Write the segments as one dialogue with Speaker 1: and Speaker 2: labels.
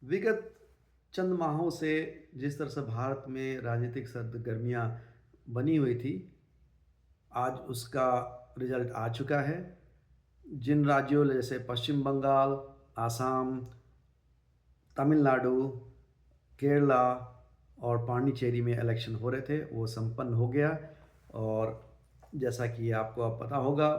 Speaker 1: विगत चंद माहों से जिस तरह से भारत में राजनीतिक सरगर्मियाँ बनी हुई थी, आज उसका रिज़ल्ट आ चुका है। जिन राज्यों जैसे पश्चिम बंगाल, आसाम, तमिलनाडु, केरला और पांडिचेरी में इलेक्शन हो रहे थे, वो संपन्न हो गया। और जैसा कि आपको अब पता होगा,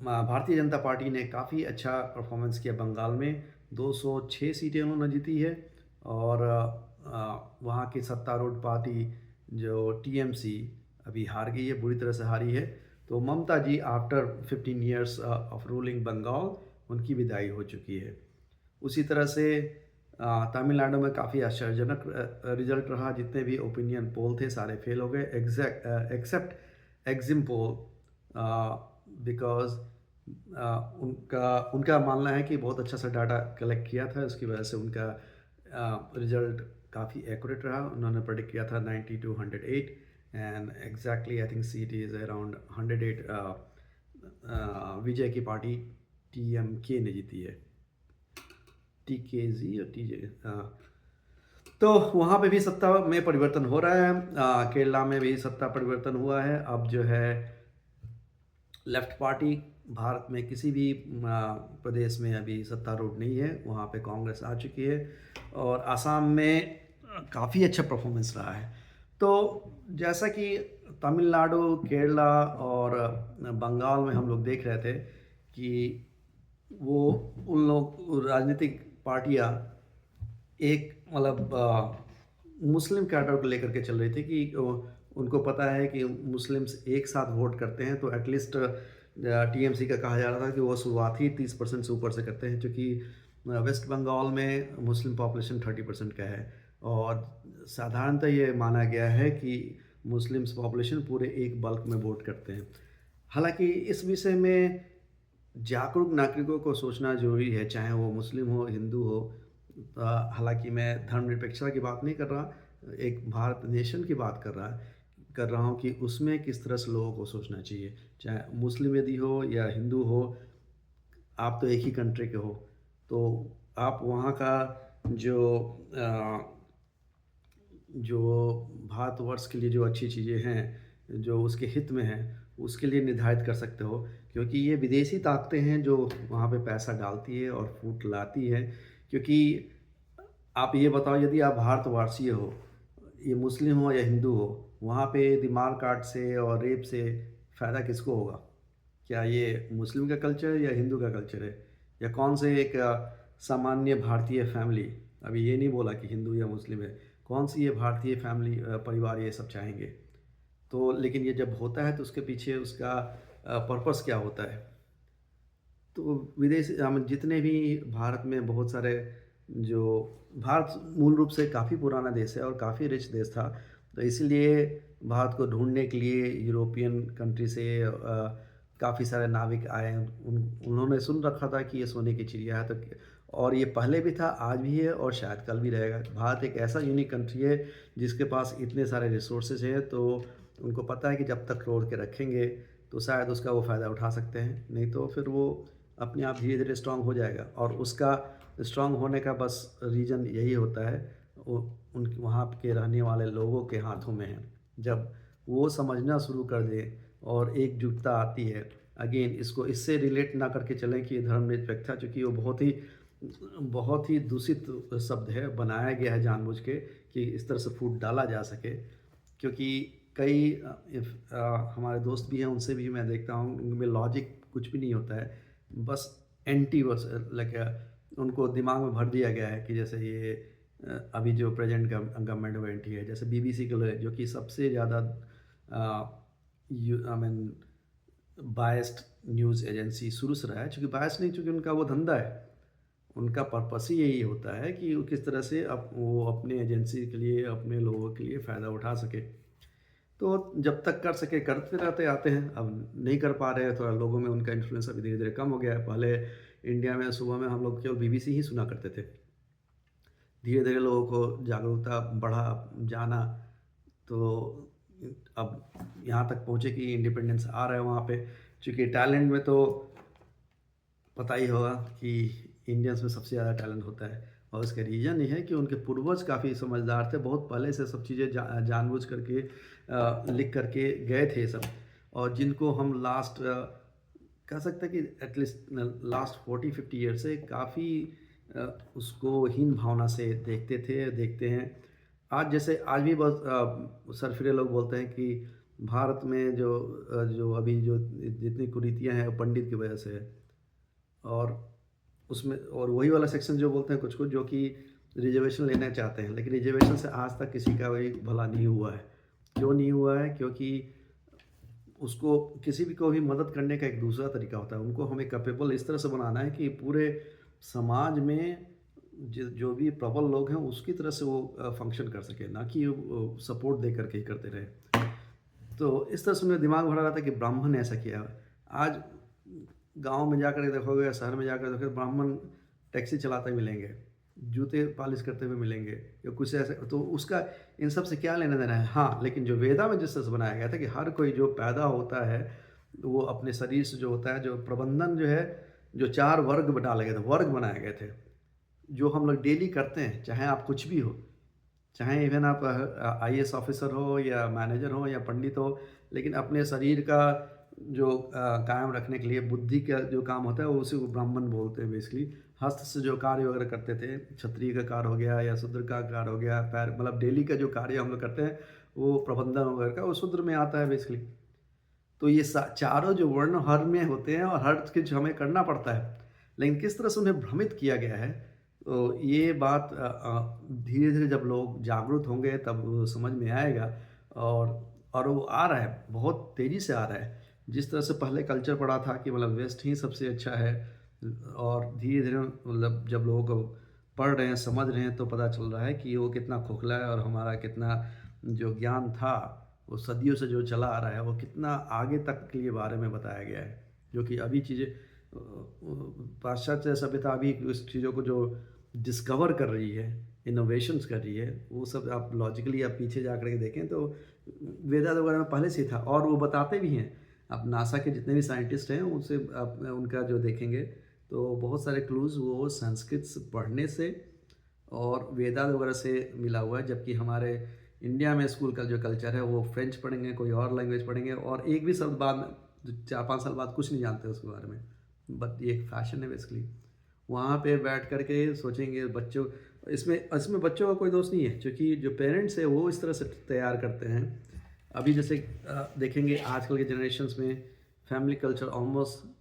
Speaker 1: भारतीय जनता पार्टी ने काफ़ी अच्छा परफॉर्मेंस किया बंगाल में। 206 सीटें उन्होंने जीती है। और वहाँ की सत्तारूढ़ पार्टी जो टीएमसी अभी हार गई है, बुरी तरह से हारी है। तो Mamata ji after 15 years of ruling Bengal, उनकी विदाई हो चुकी है। उसी तरह से तमिलनाडु में काफ़ी आश्चर्यजनक रिजल्ट रहा। जितने भी ओपिनियन पोल थे सारे फेल हो गए, एक्सेप्ट एग्जिम पोल, बिकॉज उनका उनका मानना है कि बहुत अच्छा सा डाटा कलेक्ट किया था, उसकी वजह से उनका रिजल्ट काफ़ी एक्यूरेट रहा। उन्होंने प्रेडिक्ट किया था 90 to 108 and exactly I think seat is around 108। विजय की पार्टी टीएमके ने जीती है, टीकेजी और टीजे। तो वहाँ पे भी सत्ता में परिवर्तन हो रहा है। केरला में भी सत्ता परिवर्तन हुआ है। अब जो है लेफ्ट पार्टी भारत में किसी भी प्रदेश में अभी सत्तारूढ़ नहीं है, वहाँ पे कांग्रेस आ चुकी है। और आसाम में काफ़ी अच्छा परफॉर्मेंस रहा है। तो जैसा कि तमिलनाडु, केरला और बंगाल में हम लोग देख रहे थे कि वो उन लोग राजनीतिक पार्टियां एक मुस्लिम कैडर को लेकर के चल रही थी कि उनको पता है कि मुस्लिम्स एक साथ वोट करते हैं, तो एटलीस्ट टीएमसी का कहा जा रहा था कि वो शुरुआत ही 30% से ऊपर से करते हैं, क्योंकि वेस्ट बंगाल में मुस्लिम पॉपुलेशन 30% का है। और साधारणतः ये माना गया है कि मुस्लिम्स पॉपुलेशन पूरे एक बल्क में वोट करते हैं। हालांकि इस विषय में जागरूक नागरिकों को सोचना ज़रूरी है, चाहे वो मुस्लिम हो, हिंदू हो। हालांकि मैं धर्मनिरपेक्षता की बात नहीं कर रहा, एक भारत नेशन की बात कर रहा हूँ कि उसमें किस तरह से लोगों को सोचना चाहिए। चाहे मुस्लिम यदि हो या हिंदू हो, आप तो एक ही कंट्री के हो। तो आप वहाँ का जो जो भारतवर्ष के लिए जो अच्छी चीज़ें हैं, जो उसके हित में हैं, उसके लिए निर्धारित कर सकते हो। क्योंकि ये विदेशी ताकतें हैं जो वहाँ पे पैसा डालती है और फूट लाती है। क्योंकि आप ये बताओ, यदि आप भारतवासी हो, ये मुस्लिम हो या हिंदू हो, वहाँ पे यदि मार काट से और रेप से फ़ायदा किसको होगा? क्या ये मुस्लिम का कल्चर है या हिंदू का कल्चर है? या कौन से एक सामान्य भारतीय फैमिली, अभी ये नहीं बोला कि हिंदू या मुस्लिम है, कौन सी ये भारतीय फैमिली परिवार ये सब चाहेंगे? तो लेकिन ये जब होता है तो उसके पीछे उसका पर्पस क्या होता है? तो विदेश जितने भी भारत में बहुत सारे जो भारत मूल रूप से काफ़ी पुराना देश है और काफ़ी रिच देश था। तो इसीलिए भारत को ढूँढने के लिए यूरोपियन कंट्री से काफ़ी सारे नाविक आए। उन्होंने सुन रखा था कि ये सोने की चिड़िया है। तो और ये पहले भी था, आज भी है और शायद कल भी रहेगा। भारत एक ऐसा यूनिक कंट्री है जिसके पास इतने सारे रिसोर्सेज हैं। तो उनको पता है कि जब तक रोक के रखेंगे तो शायद उसका वो फ़ायदा उठा सकते हैं, नहीं तो फिर वो अपने आप धीरे धीरे स्ट्रांग हो जाएगा। और उसका स्ट्रांग होने का बस रीज़न यही होता है, वो उन वहाँ के रहने वाले लोगों के हाथों में है। जब वो समझना शुरू कर दें और एकजुटता आती है, अगेन इसको इससे रिलेट ना करके चलें कि धर्मनिरपेक्षता, चूँकि वो बहुत ही दूषित शब्द है, बनाया गया है जानबूझ के कि इस तरह से फूट डाला जा सके। क्योंकि कई हमारे दोस्त भी हैं, उनसे भी मैं देखता हूँ, उनमें लॉजिक कुछ भी नहीं होता है। बस एंटी बस उनको दिमाग में भर दिया गया है कि जैसे ये अभी जो प्रेजेंट गवर्नमेंट में एंटी है, जैसे बीबीसी के लिए, जो कि सबसे ज़्यादा I mean biased news agency शुरू से रहा है। चूँकि बायस्ड नहीं, चूँकि उनका वो धंधा है, उनका पर्पस ही यही होता है कि वो किस तरह से वो अपने एजेंसी के लिए, अपने लोगों के लिए फ़ायदा उठा सके। तो जब तक कर सके करते रहते आते हैं। अब नहीं कर पा रहे हैं, थोड़ा लोगों में उनका इन्फ्लुएंस अभी धीरे धीरे कम हो गया है। पहले इंडिया में सुबह में हम लोग केवल बीबीसी ही सुना करते थे। धीरे धीरे लोगों को जागरूकता बढ़ा, जाना, तो अब यहाँ तक पहुँचे कि इंडिपेंडेंस आ रहा है वहाँ पे। चूँकि टैलेंट में तो पता ही होगा कि इंडियंस में सबसे ज़्यादा टैलेंट होता है। और उसका रीज़न ये है कि उनके पूर्वज काफ़ी समझदार थे, बहुत पहले से सब चीज़ें जानबूझ करके लिख करके गए थे ये सब। और जिनको हम कह सकते हैं कि एटलीस्ट लास्ट 40-50 ईयर से काफ़ी उसको हीन भावना से देखते थे, देखते हैं। आज भी बहुत सरफिरे लोग बोलते हैं कि भारत में जो अभी जो जितनी कुरीतियाँ हैं वो पंडित की वजह से है। और उसमें और वही वाला सेक्शन जो बोलते हैं कुछ-कुछ जो कि रिज़र्वेशन लेना चाहते हैं, लेकिन रिज़र्वेशन से आज तक किसी का भी भला नहीं हुआ है। क्यों नहीं हुआ है? क्योंकि उसको किसी भी को भी मदद करने का एक दूसरा तरीका होता है। उनको हमें कैपेबल इस तरह से बनाना है कि पूरे समाज में जो भी प्रबल लोग हैं उसकी तरह से वो फ़ंक्शन कर सकें, ना कि वो सपोर्ट दे कर के ही करते रहें। तो इस तरह से मेरा दिमाग भरा रहता है कि ब्राह्मण ने ऐसा किया। आज गाँव में जाकर के देखोगे या शहर में जाकर देखोगे ब्राह्मण टैक्सी चलाते मिलेंगे, जूते पॉलिश करते हुए मिलेंगे या कुछ ऐसे, तो उसका इन सब से क्या लेना-देना है? हाँ, लेकिन जो वेदा में जिस तरह से बनाया गया था कि हर कोई जो पैदा होता है, वो अपने शरीर से जो होता है, जो प्रबंधन जो है, जो 4 वर्ग डाले गए थे, वर्ग बनाए गए थे, जो हम लोग डेली करते हैं, चाहे आप कुछ भी हो। चाहे इवन आप आईएएस ऑफिसर हो या मैनेजर हो या पंडित हो, लेकिन अपने शरीर का जो कायम रखने के लिए बुद्धि का जो काम होता है वो उसी को ब्राह्मण बोलते हैं बेसिकली। हस्त से जो कार्य वगैरह करते थे, क्षत्रिय का कार्य हो गया या शूद्र का कार्य हो गया, पैर मतलब डेली का जो कार्य हम लोग करते हैं वो प्रबंधन वगैरह का वो शूद्र में आता है बेसिकली। तो ये चारों जो वर्ण हर में होते हैं और हर कुछ हमें करना पड़ता है, लेकिन किस तरह से उन्हें भ्रमित किया गया है, तो ये बात धीरे धीरे जब लोग जागरूक होंगे तब वो समझ में आएगा। और वो आ रहा है, बहुत तेज़ी से आ रहा है। जिस तरह से पहले कल्चर पड़ा था कि मतलब वेस्ट ही सबसे अच्छा है, और धीरे धीरे मतलब जब लोग पढ़ रहे हैं, समझ रहे हैं, तो पता चल रहा है कि वो कितना खोखला है और हमारा कितना जो ज्ञान था वो सदियों से जो चला आ रहा है वो कितना आगे तक के लिए बारे में बताया गया है। जो कि अभी चीज़ें पाश्चात्य सभ्यता अभी उस चीज़ों को जो डिस्कवर कर रही है, इनोवेशंस कर रही है, वो सब आप लॉजिकली आप पीछे जा कर के देखें तो वेदास वगैरह में पहले से ही था, और वो बताते भी हैं। आप नासा के जितने भी साइंटिस्ट हैं उनसे आप उनका जो देखेंगे तो बहुत सारे क्लूज़ वो संस्कृत से पढ़ने से और वेदांत वगैरह से मिला हुआ है। जबकि हमारे इंडिया में स्कूल का जो कल्चर है वो फ्रेंच पढ़ेंगे, कोई और लैंग्वेज पढ़ेंगे और एक भी शब्द बाद में 4-5 साल बाद कुछ नहीं जानते उसके बारे में। बट ये एक फैशन है बेसिकली। वहाँ पे बैठ कर के सोचेंगे बच्चों, इसमें इसमें बच्चों का कोई दोष नहीं है, क्योंकि जो पेरेंट्स हैं वो इस तरह से तैयार करते हैं। अभी जैसे देखेंगे आजकल के जनरेशन्स में फैमिली कल्चर ऑलमोस्ट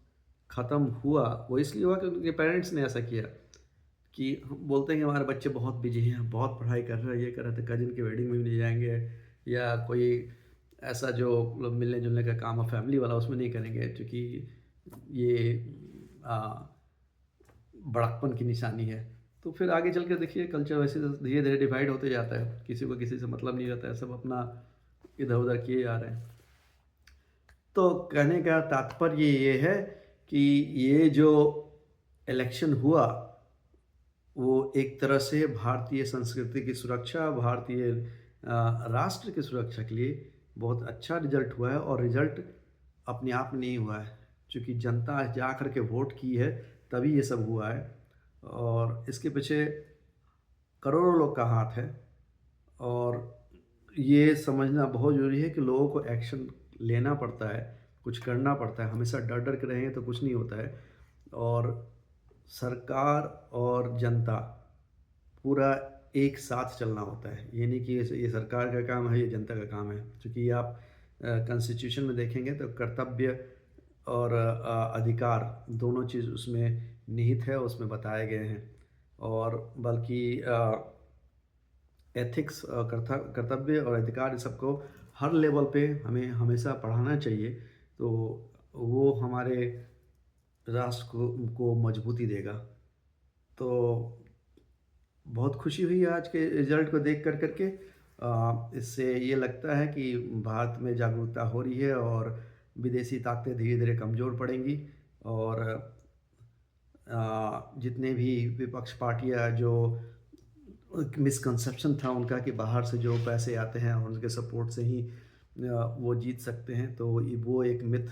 Speaker 1: ख़त्म हुआ। वो इसलिए हुआ कि उनके पेरेंट्स ने ऐसा किया कि हम बोलते हैं कि हमारे बच्चे बहुत बिजी हैं, बहुत पढ़ाई कर रहे हैं, ये कर रहे थे, कजिन की वेडिंग में भी नहीं जाएंगे, या कोई ऐसा जो मतलब मिलने जुलने का काम है फैमिली वाला उसमें नहीं करेंगे, क्योंकि ये आ, बड़कपन की निशानी है। तो फिर आगे चल के देखिए कल्चर वैसे तो धीरे धीरे डिवाइड होते जाता है, किसी को किसी से मतलब नहीं रहता है, सब अपना इधर उधर किए जा रहे हैं। तो कहने का तात्पर्य ये है कि ये जो इलेक्शन हुआ वो एक तरह से भारतीय संस्कृति की सुरक्षा, भारतीय राष्ट्र की सुरक्षा के लिए बहुत अच्छा रिजल्ट हुआ है। और रिजल्ट अपने आप में नहीं हुआ है, क्योंकि जनता जा कर के वोट की है तभी ये सब हुआ है। और इसके पीछे करोड़ों लोग का हाथ है, और ये समझना बहुत ज़रूरी है कि लोगों को एक्शन लेना पड़ता है, कुछ करना पड़ता है। हमेशा डर डर के रहेंगे तो कुछ नहीं होता है। और सरकार और जनता पूरा एक साथ चलना होता है। ये नहीं कि ये सरकार का काम है, ये जनता का काम है। क्योंकि आप कॉन्स्टिट्यूशन में देखेंगे तो कर्तव्य और अधिकार दोनों चीज़ उसमें निहित है, उसमें बताए गए हैं। और बल्कि एथिक्स, कर्तव्य और अधिकार इस सबको हर लेवल पे हमें हमेशा पढ़ाना चाहिए। तो वो हमारे राष्ट्र को मजबूती देगा। तो बहुत खुशी हुई आज के रिज़ल्ट को देख कर के। इससे ये लगता है कि भारत में जागरूकता हो रही है और विदेशी ताकतें धीरे धीरे कमज़ोर पड़ेंगी। और जितने भी विपक्ष पार्टियां जो मिसकंसेप्शन था उनका कि बाहर से जो पैसे आते हैं और उनके सपोर्ट से ही वो जीत सकते हैं, तो वो एक मिथ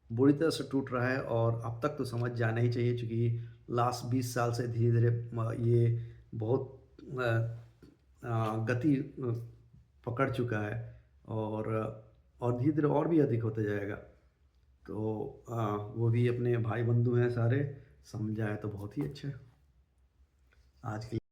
Speaker 1: बुरी तरह से टूट रहा है। और अब तक तो समझ जाना ही चाहिए, क्योंकि लास्ट 20 साल से धीरे धीरे ये बहुत गति पकड़ चुका है और धीरे-धीरे और भी अधिक होते जाएगा। तो वो भी अपने भाई-बंधु हैं सारे, समझ जाए तो बहुत ही अच्छा है। आज के